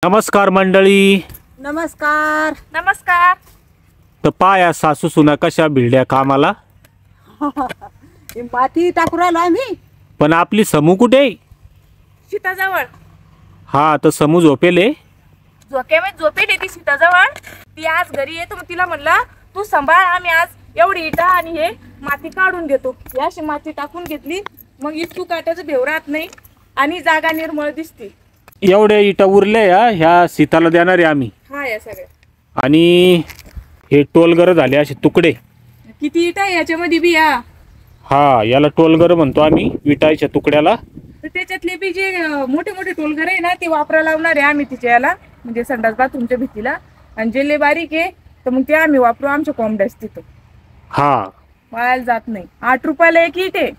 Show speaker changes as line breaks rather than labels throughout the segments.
नमस्कार मंडळी.
नमस्कार.
नमस्कार.
तर पाया सासू सुना कशा भिडल्या कामाला.
माती टाकू राहिलो आम्ही.
पण आपली समू कुठे.
सीताजवळ.
हा तर समू झोपेले.
झोपेली ती सीताजवळ. ती आज घरी येतो मग तिला म्हणलं तू सांभाळ, आम्ही आज एवढी इटा आणि हे माती काढून देतो. ही अशी माती टाकून घेतली मग इतकू काट्याचं भेव राहत नाही आणि जागा निर्मळ दिसते.
एवढ्या इटा उरल्या ह्या सीताला देणार आहे आम्ही.
हा या सगळ्या
आणि हे टोलगर झाले असे तुकडे.
किती इटा आहे याच्यामध्ये बी या.
हा याला टोलगर म्हणतो आम्ही विटायच्या तुकड्याला.
तर त्याच्यातले बी जे मोठे मोठे टोलगर आहे ना ते वापरायला लावणार आहे आम्ही तिच्या याला, म्हणजे संडास बाथरूमच्या भीतीला. आणि जे लय बारीक आहे तर मग ते आम्ही वापरू आमच्या कोंबड्यास तिथं.
हा
वाळायला जात नाही. 8 रुपयाला एक इट आहे.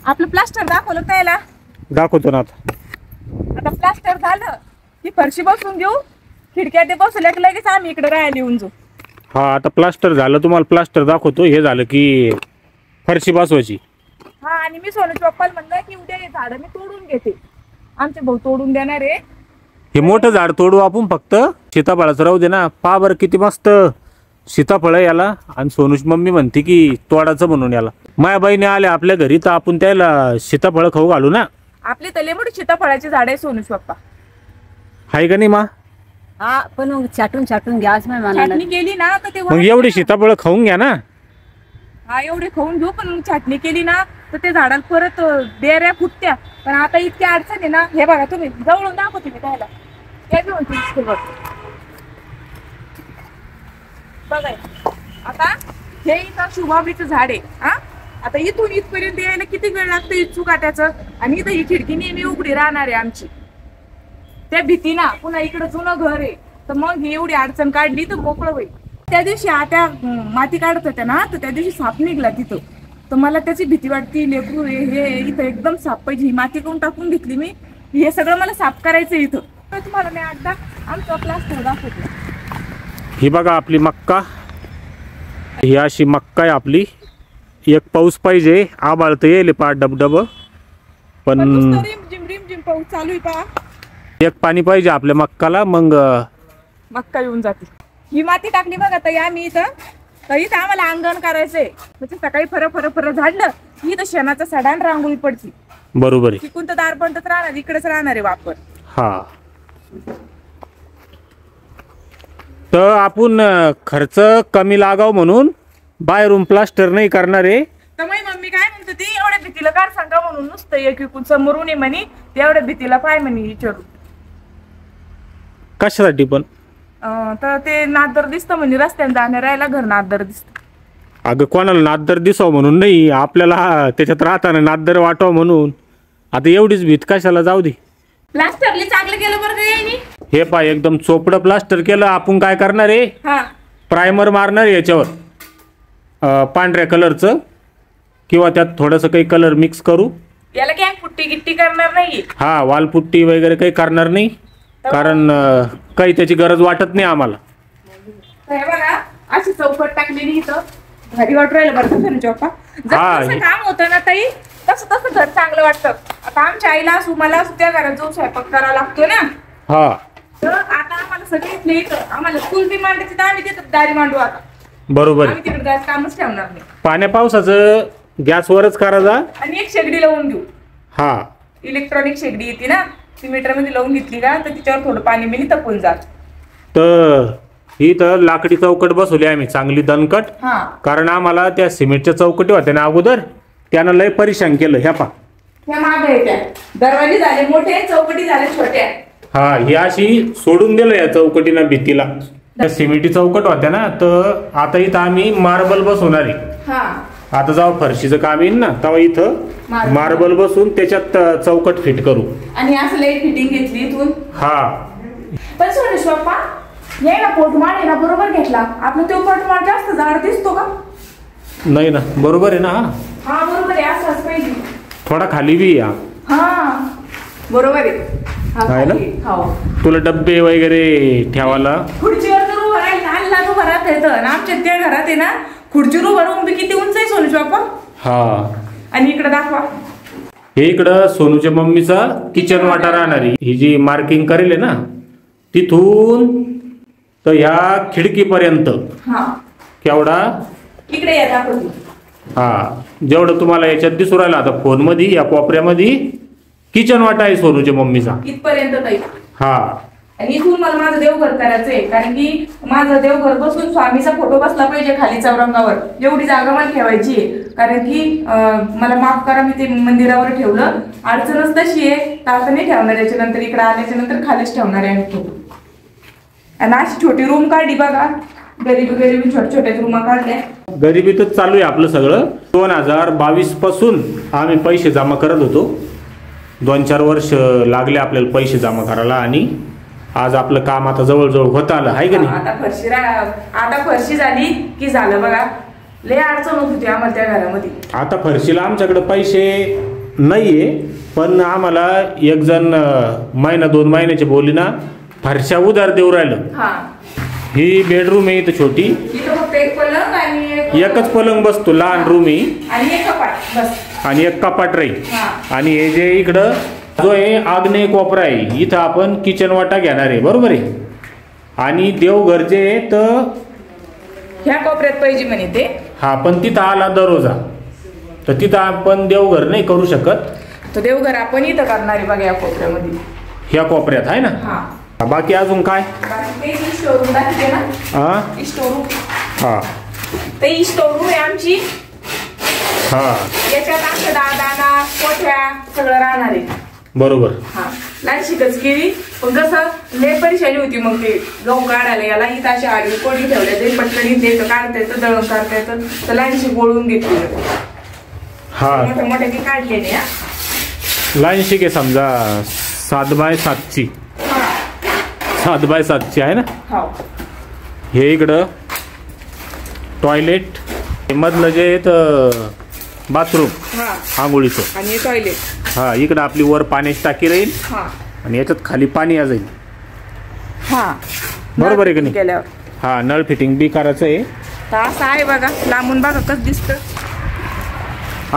आपलं प्लास्टर दाखवलं त्याला.
दाखवतो ना
आता प्लास्टर झालं की फरशी बसून घेऊ. खिडक्या ते बसल्या की लगेच आम्ही इकडे राहायला येऊन जाऊ.
हा आता प्लास्टर झालं, तुम्हाला प्लास्टर दाखवतो. हे झालं की फरशी बसवायची.
हा आणि मी सोनूच्या पप्पाला म्हणलं की उद्या हे झाड मी तोडून घेते. आमचे भाऊ तोडून देणार आहे.
हे मोठं झाड तोडू आपण, फक्त सीताफळाचं राहू दे ना. पहा बरं किती मस्त सीताफळ याला. आणि सोनूची मम्मी म्हणते की तोडाचं म्हणून याला. माया बहिणी आल्या आपल्या घरी तर आपण त्याला सीताफळ खाऊ घालू ना.
आपली तले मोठी सीताफळाची झाड आहे सोनूच पप्पा.
हाय का नाही मा.
हा पण मग छाटून घ्या आज
छाटणी केली ना तर ते
मग एवढी सीताफळ खाऊन घ्या ना.
हा एवढे खाऊन घेऊ पण मग छाटणी केली ना तर ते झाडाला परत बेऱ्या फुटत्या. पण आता इतकी अडचण आहे ना. हे बघा तुम्ही जवळून दाखवते मी त्याला. हे घेऊन तुम्ही बघा. आता हे इथं शुभावरीचं झाड आहे. हा आता इथून इथपर्यंत यायला किती वेळ लागतो इच्छू काट्याचं. आणि इथं ही खिडकी नेहमी उघडी राहणार आहे आमची. त्या भीतीना पुन्हा इकडं जुनं घर आहे तर मग ही एवढी अडचण काढली तर मोकळं होईल. त्या दिवशी आता माती काढत होत्या ना तर त्या दिवशी साप निघला तिथं. तर मला त्याची भीती वाटती. लेकरू हे इथं एकदम साप पाहिजे. ही माती करून टाकून घेतली मी. हे सगळं मला साफ करायचं इथं. तुम्हाला मी आता आमचा प्लास्टर दाखवतो.
ही बघा आपली मक्का. ही अशी मक्का आहे आपली. एक पाऊस पाहिजे. आबाळ तर येईल पा डबडब. पण
रिमझिम पाऊस चालू आहे पहा.
एक पाणी पाहिजे आपल्या मक्काला मग
मक्का येऊन जाते. ही माती टाकली बघा ताई आम्ही इथं. तर इथं आम्हाला अंगण करायचंय. म्हणजे सकाळी फरं झाडलं की इथं शेणाचा सडा रांगोळी पडती.
बरोबर आहे.
तिकून तर दार पण राहणार इकडेच राहणार आहे वापर.
हा तर आपण खर्च कमी लागाव म्हणून बाहेरून प्लास्टर नाही करणार आहे.
तर मम्मी काय म्हणते ती एवढ्या भीतीला काय सांगा म्हणून नुसतं एक विकून समोरून ये म्हणे. तेवढ्या भीतीला पाय म्हणे विचारू.
कशासाठी पण.
तर ते नादर दिसतं म्हणजे रस्त्याने जाण्या राहायला घर नादर दिसत.
अगं कोणाला नादर दिसावं म्हणून नाही, आपल्याला त्याच्यात राहताना नादर वाटावं म्हणून. आता एवढीच भीत कशाला, जाऊ दे.
प्लास्टरली चांगलं केलं बरं का यांनी.
हे पा एकदम चोपडं प्लास्टर केलं. आपण काय करणार आहे,
हा
प्रायमर मारणार आहे याच्यावर पांढऱ्या कलरचं, किंवा त्यात थोडंसं काही कलर मिक्स करू.
याला काय पुट्टी गिट्टी करणार नाही.
हा वालपुट्टी वगैरे काही करणार नाही, कारण काही त्याची गरज वाटत नाही आम्हाला.
हे बघा अशी चौकट टाकलेली इथं. भारी वाटू राहिलं बरं का सोनूच्या पप्पा. जसं काम होतं ना ताई तसं घर चांगलं वाटतं. आता आमच्या आईला असू मला असू त्या घरात जाऊन स्वयंपाक करावा लागतो ना.
हा
तर आता आम्हाला सगळे इथं आम्हाला चूल बी मांडायची तर आम्ही तिथं दारी मांडू. आता
बरोबर.
आम्ही तिकडे जायचं कामच ठेवणार नाही.
पाण्या पावसाचं गॅसवरच करायचा.
आणि एक शेगडी लावून घेऊ.
हा
इलेक्ट्रॉनिक शेगडी येते ना ती मीटर मध्ये लावून घेतली का तर तिच्यावर थोडं पाणी बिनी तपून जात.
तर ही तर लाकडी चौकट बसवली आम्ही चांगली दणकट.
हा
कारण आम्हाला त्या सिमेंटच्या चौकटी होत्या ना अगोदर, त्यानं लय परेशान केलं. ह्या पा
ह्या मागे येत्या दरवाजे झाले मोठे, चौकटी झाले छोट्या.
हा ही अशी सोडून दिलं या चौकटीनं भीतीला. त्या सिमेंटी चौकट होत्या ना, तर आता इथं आम्ही मार्बल बसवणार आहे.
हा
आता जेव्हा फरशीचं काम येईल ना तेव्हा इथं मार्बल बसून त्याच्यात चौकट फिट करू.
आणि असं लाईट फिटिंग घेतली इथून.
हा
पण सोनेश बाप्पा ये ना पोटमाळ आहे ना बरोबर घेतला. आपला तो पोटमाळ जास्त जाड दिसतो का.
नाही ना, बरोबर आहे ना.
हा बरोबर आहे. असंच पाहिजे.
थोडा खाली बी या.
हा बरोबर आहे.
आहे ना. तुला डब्बे वगैरे ठेवायला
खुर्चीवर तर उभं राहील ना. लहान उभं राहत येतं. आमच्या त्या घरात आहे ना खुर्चीवर उभं राहून बी किती उंच आहे सोनेश बाप्पा.
हा
आणि इकडे दाखवा.
हे इकडं सोनूच्या मम्मीचा किचन वाटा राहणारी ही जी मार्किंग करेल ना तिथून तर ह्या खिडकीपर्यंत
हा
केवढा
इकडे या दाखवते.
हा जेवढं तुम्हाला याच्यात दिसू राहिलं आता फोन मध्ये या कोपऱ्यामध्ये किचन वाटा आहे सोनूच्या मम्मीचा.
इथपर्यंत ताई.
हा
आणि इथून मला माझं देवघर करायचंय कारण की माझं देवघर बसून स्वामीचा फोटो बसला पाहिजे खाली चौरंगावर. एवढी जागा मला ठेवायची आहे कारण की मला माफ करा मी ते मंदिरावर ठेवलं. अडचणच तशी आहे तर आता नाही ठेवणार. याच्यानंतर इकडे आल्याच्या नंतर खालीच ठेवणार आहे फोटो. आणि अशी छोटी रूम काढली बघा. गरीबी छोट्या छोट्या रूम काढल्या.
गरिबीतच चालू आहे आपलं सगळं. 2022 पासून आम्ही पैसे जमा करत होतो. 2-4 वर्ष लागले आपल्याला पैसे जमा करायला आणि आज आपलं काम आता जवळजवळ होत आलं आहे का नाही.
आता फरशी झाली की झालं बघा. लय अडचण होत होती आम्हाला त्या घरामध्ये.
आता फरशीला आमच्याकडे पैसे नाहीये पण आम्हाला एक जण 1-2 महिन्याच्या बोलीना फरशा उधार देऊ राहिलं.
हा
ही बेडरूम आहे इथं छोटी.
इथं फक्त एक पलंग आणि
एकच पलंग बसतो लहान रूम आहे
आणि एक कपाट बस
आणि एक कपाट राहील.
हा.
आणि हे जे इकडं जो आहे आग्नेय कोपरा आहे इथं आपण किचन वाटा घेणार आहे बरोबर आहे. आणि देवघर जे आहे तर
ह्या कोपऱ्यात पाहिजे म्हणे ते.
हा पण तिथं आला दरोजा तर तिथं आपण देवघर नाही करू शकत.
तो देवघर आपण इथं करणार आहे बघा या कोपऱ्यामध्ये.
ह्या कोपऱ्यात आहे ना.
हा
बाकी अजून काय
बाकी ते स्टोरूम दाखवते ना.
हा
स्टोरूम
हा
ते स्टोरूम आहे आमची.
हा
याच्यात आमचं दादाना कोठ्या सगळं राहणार आहे.
बरोबर.
हा लहान शिकच केली पण कसं लय परेशानी होती मग ते गहू काढायला याला इथं अशी आडवी कोणी ठेवल्या ते पटकन इथे काढता येतं दळण काढता येतं तर लहानशी गोळून घेतली.
हा
मोठ्या मोठ्या ती काढले नाही.
लाईन शिके समजा 7x7ची 7x7ची आहे ना.
हो
हे इकडं टॉयलेट मधलं जे आहे तर बाथरूम
हा
आंघोळीचं
आणि टॉयलेट.
हा इकडं आपली वर पाण्याची टाकी राहील
हा
आणि याच्यात खाली पाणी या जाईल.
हा
बरोबर आहे का नाही.
केल्यावर
हा नळ फिटिंग बी करायचं आहे.
तर असं आहे बघा लांबून बघा कसं दिसतं.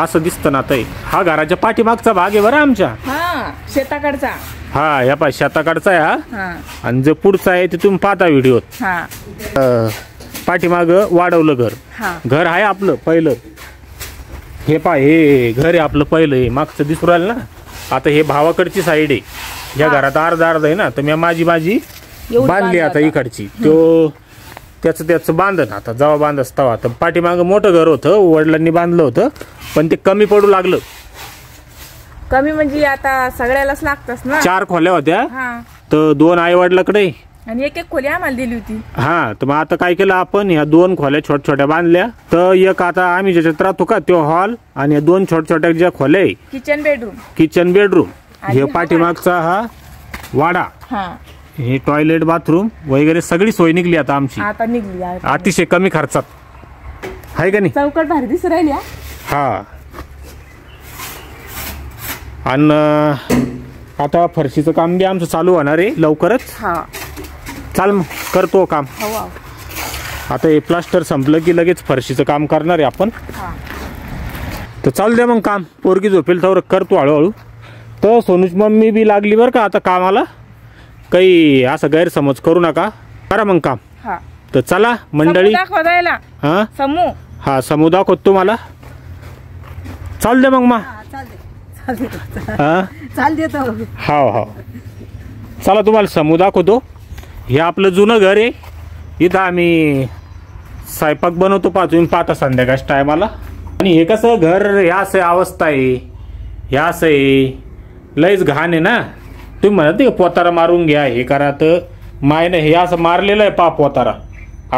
असं दिसतं ना आता. हा घराच्या पाठीमागचा भाग आहे बरं आमच्या.
हा शेताकडचा.
हा या पा शेताकडचा आहे हा.
हा
आणि जो पुढचा आहे ते तुम्ही पाहता व्हिडिओत.
हा
पाठीमाग वाढवलं घर.
हा
घर आहे आपलं पहिलं. हे हे घर आहे आपलं पहिलं. हे मागचं दिसू राहिलं ना. आता हे भावाकडची साईड आहे. या घरात अर्धा आहे ना तर मी माझी बांधली आता इकडची. त्याचं बांधन आता जेव्हा बांधस तेव्हा. तर पाठीमाग मोठं घर होतं वडिलांनी बांधलं होतं पण ते कमी पडू लागलं.
कमी म्हणजे आता सगळ्यालाच लागतच ना.
4 खोल्या होत्या
हा
तर 2 आई वडिलाकडे
आणि एक खोली आम्हाला दिली होती.
हा तर मग आता काय केलं आपण ह्या 2 खोल्या छोट्या बांधल्या. तर एक आता आम्ही ज्याच्यात राहतो का तो हॉल आणि 2 छोट्या ज्या खोल्या आहे किचन बेडरूम हे पाठीमागचा हा वाडा.
हा
हे टॉयलेट बाथरूम वगैरे सगळी सोय निघली आता आमची.
आता निघली
अतिशय कमी खर्चात आहे का नाही.
चौकट भारी दिसू राहिली.
हा आणि आता फरशीचं काम बी आमचं चालू होणार आहे लवकरच.
हा
चाल मग करतो काम.
हो
आता हे प्लास्टर संपलं की लगेच फरशीचं काम करणार आहे आपण. तर चालू द्या मग काम. पोरगी झोपेल तर करतो हळूहळू. तर सोनूच मम्मी बी लागली बरं का आता कामाला. काही असं गैरसमज करू नका. करा मग काम.
हा
तर चला मंडळी. हा
समूह
हा समूह दाखवतो तुम्हाला. चालू द्या मग
चाल देतो.
हा चला तुम्हाला समूह दाखवतो. हे आपलं जुनं घर आहे. इथं आम्ही स्वयंपाक बनवतो तुम्ही पाहता संध्याकाळच्या टायमाला. आणि हे कसं घर ह्या असं अवस्था आहे. ह्या असं आहे लयच घाण आहे ना. तुम्ही म्हणत नाही पोतारा मारून घ्या हे करा तर मायनं हे असं मारलेलं आहे पा पोतारा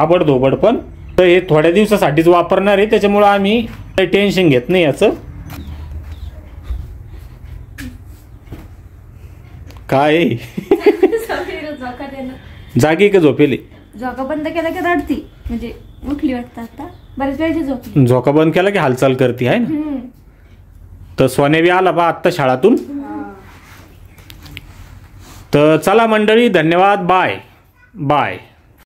आबडधोबड. पण तर हे थोड्या दिवसासाठीच वापरणार आहे त्याच्यामुळं आम्ही काही टेन्शन घेत नाही याचं. काय जागी का झोपेली.
झोका बंद केला की रडती म्हणजे उठली वाटतं आता बरेच वेळची झोपली.
झोका बंद केला की हालचाल करते आहे ना. तर सोने बी आला बा आत्ता शाळातून. तर चला मंडळी धन्यवाद. Bye bye.